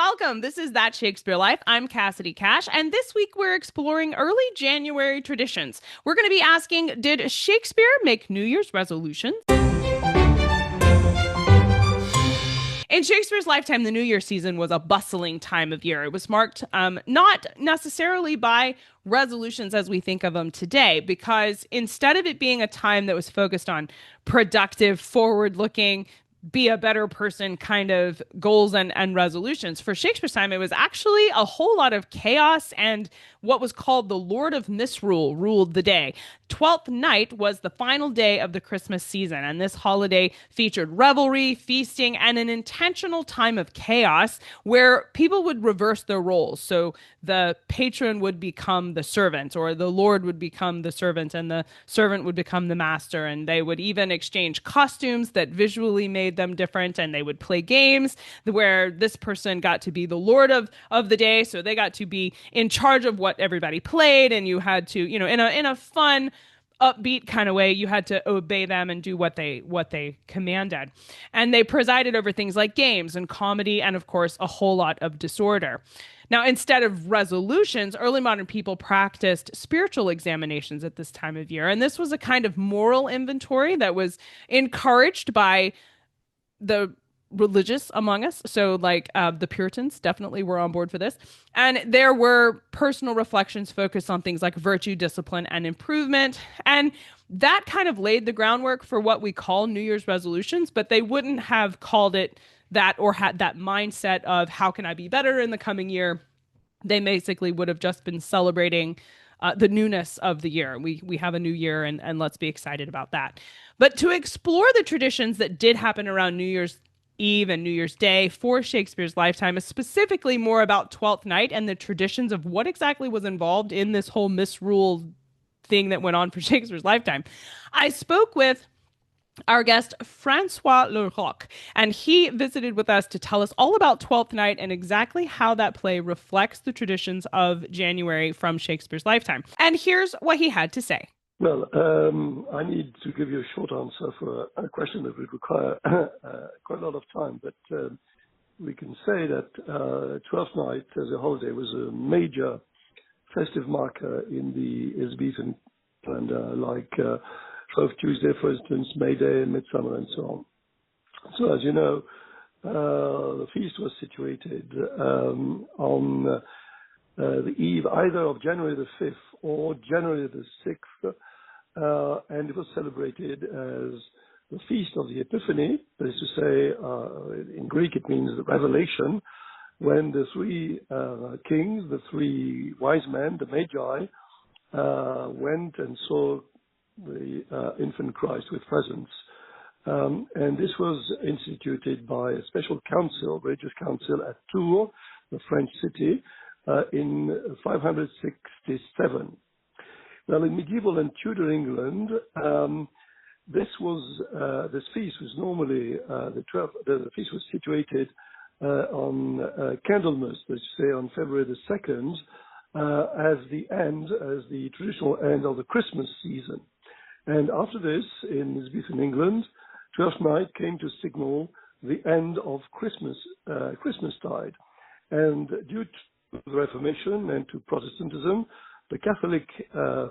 welcome. This is That Shakespeare Life. I'm Cassidy Cash, and this week we're exploring early January traditions. We're going to be asking, did Shakespeare make New Year's resolutions? In Shakespeare's lifetime, the New Year season was a bustling time of year. It was marked not necessarily by resolutions as we think of them today, because instead of it being a time that was focused on productive, forward looking, be a better person kind of goals and resolutions. For Shakespeare's time, it was actually a whole lot of chaos, and what was called the Lord of Misrule ruled the day. Twelfth Night was the final day of the Christmas season, and this holiday featured revelry, feasting, and an intentional time of chaos where people would reverse their roles. So the patron would become the servant, or the Lord would become the servant, and the servant would become the master. And they would even exchange costumes that visually made them different, and they would play games where this person got to be the Lord of the day, so they got to be in charge of what everybody played, and you had to, in a fun, upbeat kind of way, you had to obey them and do what they commanded. And they presided over things like games and comedy, and of course a whole lot of disorder. Now, instead of resolutions, early modern people practiced spiritual examinations at this time of year, and this was a kind of moral inventory that was encouraged by the religious among us. So the Puritans definitely were on board for this. And there were personal reflections focused on things like virtue, discipline, and improvement. And that kind of laid the groundwork for what we call New Year's resolutions, but they wouldn't have called it that or had that mindset of how can I be better in the coming year. They basically would have just been celebrating the newness of the year. We have a new year, and let's be excited about that. But to explore the traditions that did happen around New Year's Eve and New Year's Day for Shakespeare's lifetime is specifically more about Twelfth Night and the traditions of what exactly was involved in this whole misrule thing that went on for Shakespeare's lifetime. I spoke with our guest, Francois Leroc, and he visited with us to tell us all about Twelfth Night and exactly how that play reflects the traditions of January from Shakespeare's lifetime. And here's what he had to say. Well, I need to give you a short answer for a question that would require quite a lot of time, but we can say that Twelfth Night as a holiday was a major festive marker in the Elizabethan calendar, like Shrove Tuesday, for instance, May Day, Midsummer, and so on. So, as you know, the feast was situated on the eve either of January the 5th or January the 6th, and it was celebrated as the Feast of the Epiphany, that is to say, in Greek it means the Revelation, when the three kings, the three wise men, the Magi, went and saw the infant Christ with presents. And this was instituted by a special council, religious council at Tours, the French city, in 567. Well, in medieval and Tudor England, this feast was normally the feast was situated on Candlemas, let's say on February the 2nd, as the traditional end of the Christmas season. And after this, in Elizabethan England, Twelfth Night came to signal the end of Christmastide. And due to the Reformation and to Protestantism, the Catholic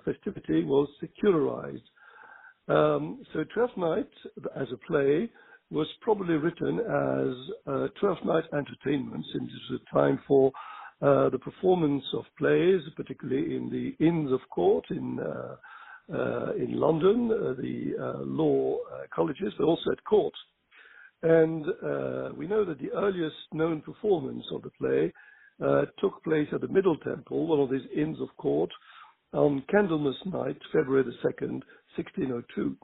festivity was secularized. So Twelfth Night, as a play, was probably written as Twelfth Night entertainment, since it was a time for the performance of plays, particularly in the Inns of Court in London, the law colleges, but also at court. And we know that the earliest known performance of the play took place at the Middle Temple, one of these Inns of Court, on Candlemas night, February the 2nd, 1602.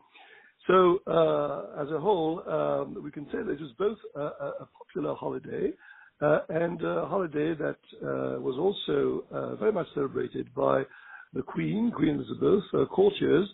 So, as a whole, we can say that it was both a popular holiday and a holiday that was also very much celebrated by the Queen Elizabeth, courtiers,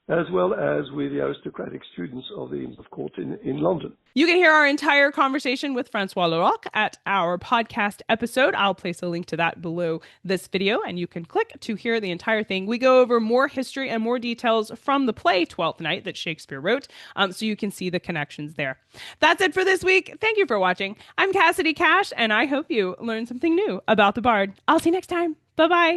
as well as with the aristocratic students of the Inns of Court in London. You can hear our entire conversation with Francois Leroc at our podcast episode. I'll place a link to that below this video, and you can click to hear the entire thing. We go over more history and more details from the play Twelfth Night that Shakespeare wrote, so you can see the connections there. That's it for this week. Thank you for watching. I'm Cassidy Cash, and I hope you learned something new about the Bard. I'll see you next time. Bye-bye.